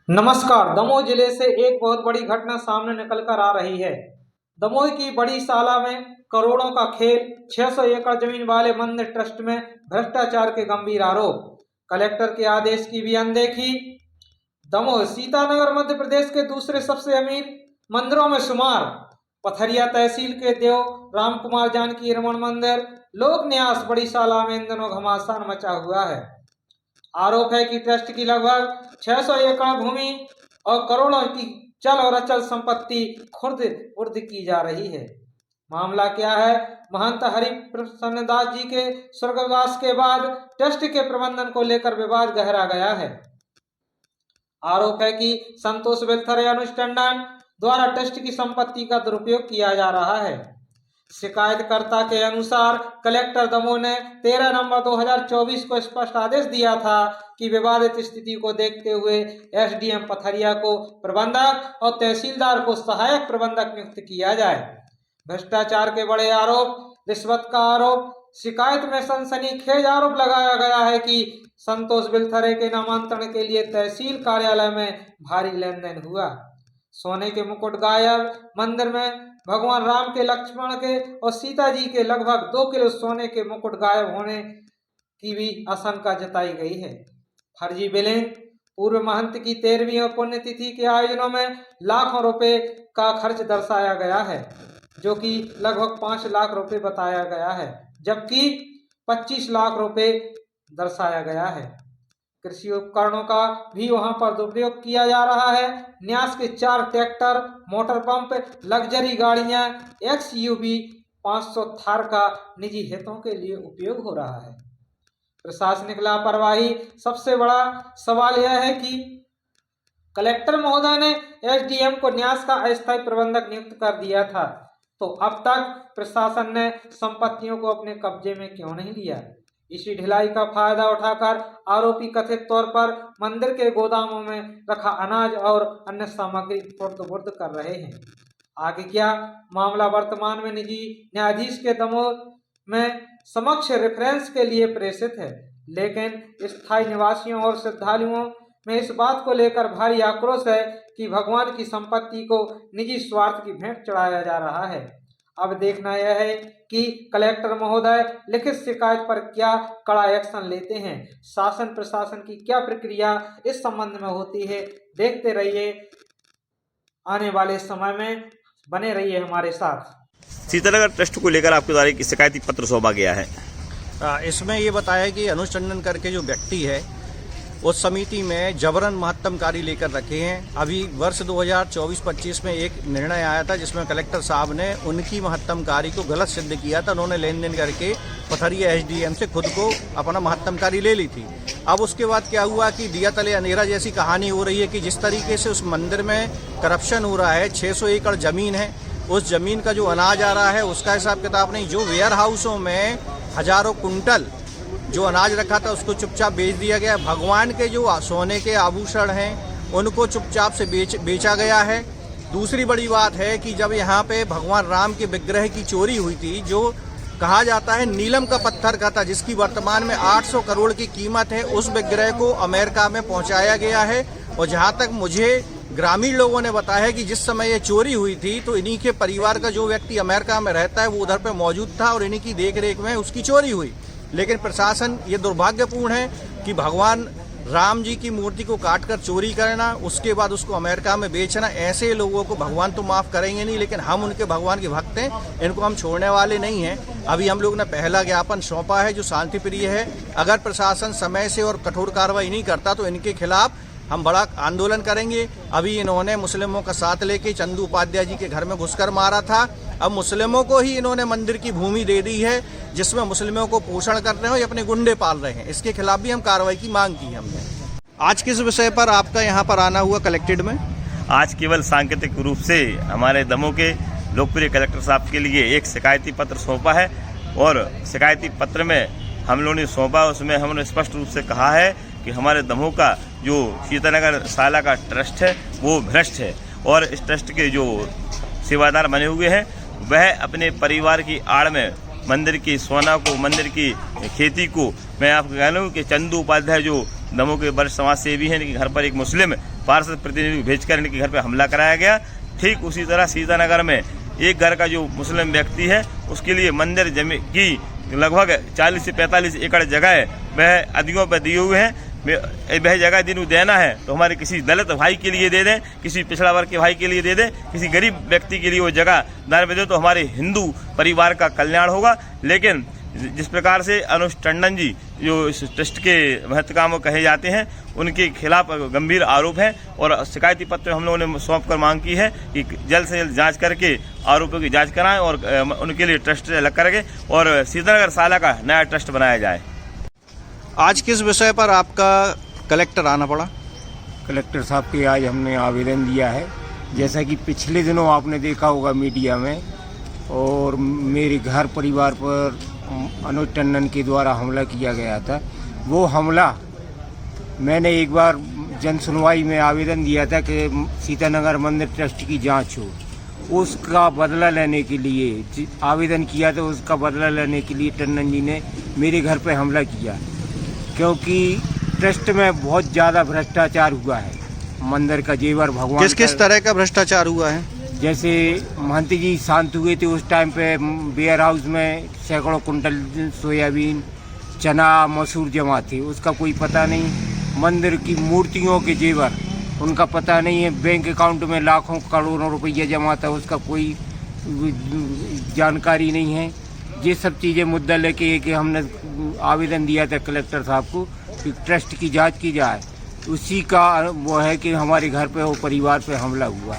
नमस्कार। दमोह जिले से एक बहुत बड़ी घटना सामने निकल कर आ रही है। दमोह की बड़ी साला में करोड़ों का खेल, 600 एकड़ जमीन वाले मंदिर ट्रस्ट में भ्रष्टाचार के गंभीर आरोप, कलेक्टर के आदेश की भी अनदेखी। दमोह सीतानगर मध्य प्रदेश के दूसरे सबसे अमीर मंदिरों में शुमार पथरिया तहसील के देव राम कुमार जानकी रमन मंदिर लोक न्यास बड़ी साला में इन दिनों घमासान मचा हुआ है। आरोप है कि ट्रस्ट की लगभग 600 एकड़ भूमि और करोड़ों की चल और अचल संपत्ति खुर्द बुर्द की जा रही है। मामला क्या है? महंत हरि प्रसन्न दास जी के स्वर्गवास के बाद ट्रस्ट के प्रबंधन को लेकर विवाद गहरा गया है। आरोप है कि संतोष वेलफेयर अनुष्ठान द्वारा ट्रस्ट की संपत्ति का दुरुपयोग किया जा रहा है। शिकायतकर्ता के अनुसार कलेक्टर दमोह ने 13 नवंबर 2024 को स्पष्ट आदेश दिया था कि विवादित स्थिति को देखते हुए एसडीएम पथरिया को प्रबंधक और तहसीलदार को सहायक प्रबंधक नियुक्त किया जाए। भ्रष्टाचार के बड़े आरोप, रिश्वत का आरोप, शिकायत में सनसनीखेज आरोप लगाया गया है कि संतोष वेलफेयर के नामांतरण के लिए तहसील कार्यालय में भारी लेन देन हुआ। सोने के मुकुट गायब, मंदिर में भगवान राम के, लक्ष्मण के और सीता जी के लगभग 2 किलो सोने के मुकुट गायब होने की भी आशंका जताई गई है। फर्जी बिलिंग, पूर्व महंत की 13वीं और पुण्यतिथि के आयोजनों में लाखों रुपए का खर्च दर्शाया गया है, जो कि लगभग 5 लाख रुपए बताया गया है, जबकि 25 लाख रुपए दर्शाया गया है। कृषि उपकरणों का भी वहां पर दुरुपयोग किया जा रहा है। न्यास के 4 ट्रैक्टर, मोटर पंप, लग्जरी गाड़ियां, XUV 500 थार का निजी हितों के लिए उपयोग हो रहा है। प्रशासनिक लापरवाही। सबसे बड़ा सवाल यह है कि कलेक्टर महोदय ने एसडीएम को न्यास का अस्थायी प्रबंधक नियुक्त कर दिया था, तो अब तक प्रशासन ने संपत्तियों को अपने कब्जे में क्यों नहीं लिया? इसी ढिलाई का फायदा उठाकर आरोपी कथित तौर पर मंदिर के गोदामों में रखा अनाज और अन्य सामग्री फुर्द कर रहे हैं। आगे क्या? मामला वर्तमान में निजी न्यायाधीश के दमोह में समक्ष रेफरेंस के लिए प्रेषित है, लेकिन स्थायी निवासियों और श्रद्धालुओं में इस बात को लेकर भारी आक्रोश है कि भगवान की संपत्ति को निजी स्वार्थ की भेंट चढ़ाया जा रहा है। अब देखना यह है कि कलेक्टर महोदय लिखित शिकायत पर क्या कड़ा एक्शन लेते हैं। शासन प्रशासन की क्या प्रक्रिया इस संबंध में होती है। देखते रहिए, आने वाले समय में बने रहिए हमारे साथ। सीतानगर ट्रस्ट को लेकर आपके द्वारा एक शिकायती पत्र सौंपा गया है। इसमें ये बताया कि अनुष्ठान करके जो व्यक्ति है उस समिति में जबरन महत्तम कार्य लेकर रखे हैं। अभी वर्ष 2024-25 में एक निर्णय आया था जिसमें कलेक्टर साहब ने उनकी महत्तम कार्य को गलत सिद्ध किया था। उन्होंने लेन देन करके पथरिया एसडीएम से खुद को अपना महत्तम कार्य ले ली थी। अब उसके बाद क्या हुआ कि दिया तले अंधेरा जैसी कहानी हो रही है कि जिस तरीके से उस मंदिर में करप्शन हो रहा है, 600 एकड़ जमीन है, उस जमीन का जो अनाज आ रहा है उसका हिसाब किताब नहीं। जो वेयर हाउसों में हजारों कुंटल जो अनाज रखा था उसको चुपचाप बेच दिया गया। भगवान के जो सोने के आभूषण हैं उनको चुपचाप से बेचा गया है। दूसरी बड़ी बात है कि जब यहाँ पे भगवान राम के विग्रह की चोरी हुई थी, जो कहा जाता है नीलम का पत्थर का था, जिसकी वर्तमान में 800 करोड़ की कीमत है, उस विग्रह को अमेरिका में पहुँचाया गया है। और जहाँ तक मुझे ग्रामीण लोगों ने बताया है कि जिस समय ये चोरी हुई थी तो इन्हीं के परिवार का जो व्यक्ति अमेरिका में रहता है वो उधर पे मौजूद था और इन्हीं की देखरेख में उसकी चोरी हुई। लेकिन प्रशासन, ये दुर्भाग्यपूर्ण है कि भगवान राम जी की मूर्ति को काटकर चोरी करना, उसके बाद उसको अमेरिका में बेचना, ऐसे लोगों को भगवान तो माफ करेंगे नहीं, लेकिन हम उनके भगवान के भक्त हैं, इनको हम छोड़ने वाले नहीं हैं। अभी हम लोग ने पहला ज्ञापन सौंपा है जो शांति प्रिय है। अगर प्रशासन समय से और कठोर कार्रवाई नहीं करता तो इनके खिलाफ हम बड़ा आंदोलन करेंगे। अभी इन्होंने मुस्लिमों का साथ लेके चंदू उपाध्याय जी के घर में घुसकर मारा था। अब मुस्लिमों को ही इन्होंने मंदिर की भूमि दे दी है जिसमें मुस्लिमों को पोषण कर रहे हो या अपने गुंडे पाल रहे हैं। इसके खिलाफ भी हम कार्रवाई की मांग की हमने। आज किस विषय पर आपका यहाँ पर आना हुआ कलेक्टेड में? आज केवल सांकेतिक रूप से हमारे दमोह के लोकप्रिय कलेक्टर साहब के लिए एक शिकायती पत्र सौंपा है और शिकायती पत्र में हम लोगों ने सौंपा, उसमें हमने स्पष्ट रूप से कहा है कि हमारे दमोह का जो सीतानगर साला का ट्रस्ट है वो भ्रष्ट है और इस ट्रस्ट के जो सेवादार बने हुए हैं वह अपने परिवार की आड़ में मंदिर की सोना को, मंदिर की खेती को, मैं आपको कह लूँ कि चंदू उपाध्याय जो दमोह के वरिष्ठ समाज सेवी हैं, इनके घर पर एक मुस्लिम पार्षद प्रतिनिधि भेजकर इनके घर पर हमला कराया गया। ठीक उसी तरह सीतानगर में एक घर का जो मुस्लिम व्यक्ति है उसके लिए मंदिर जमीन की लगभग 40 से 45 एकड़ जगह है, वह अधियों पर दिए हुए हैं। वह जगह जिन्हें देना है तो हमारे किसी दलित भाई के लिए दे दें, किसी पिछड़ा वर्ग के भाई के लिए दे दें, किसी गरीब व्यक्ति के लिए वो जगह दान में दे तो हमारे हिंदू परिवार का कल्याण होगा। लेकिन जिस प्रकार से अनुज टंडन जी जो इस ट्रस्ट के महत्वाकांक्षी कहे जाते हैं उनके खिलाफ गंभीर आरोप है और शिकायती पत्र हम लोगों ने सौंप कर मांग की है कि जल्द से जल्द जांच करके आरोपों की जांच कराएं और उनके लिए ट्रस्ट अलग करके और सीतानगर साला का नया ट्रस्ट बनाया जाए। आज किस विषय पर आपका कलेक्टर आना पड़ा? कलेक्टर साहब के आज हमने आवेदन दिया है। जैसा कि पिछले दिनों आपने देखा होगा मीडिया में और मेरे घर परिवार पर अनुज टंडन के द्वारा हमला किया गया था, वो हमला मैंने एक बार जन सुनवाई में आवेदन दिया था कि सीतानगर मंदिर ट्रस्ट की जांच हो। उसका बदला लेने के लिए आवेदन किया था, उसका बदला लेने के लिए टंडन जी ने मेरे घर पर हमला किया, क्योंकि ट्रस्ट में बहुत ज़्यादा भ्रष्टाचार हुआ है। मंदिर का जेवर भगवान किस तरह का भ्रष्टाचार हुआ है? जैसे महंत जी शांत हुए थे उस टाइम पे वेयर हाउस में सैकड़ों कुंटल सोयाबीन, चना, मसूर जमा थे, उसका कोई पता नहीं। मंदिर की मूर्तियों के जेवर उनका पता नहीं है। बैंक अकाउंट में लाखों करोड़ों रुपया जमा था, उसका कोई जानकारी नहीं है। ये सब चीज़ें मुद्दा लेके कि हमने आवेदन दिया था कलेक्टर साहब को कि ट्रस्ट की जांच की जाए, उसी का वो है कि हमारे घर पे वो परिवार पे हमला हुआ।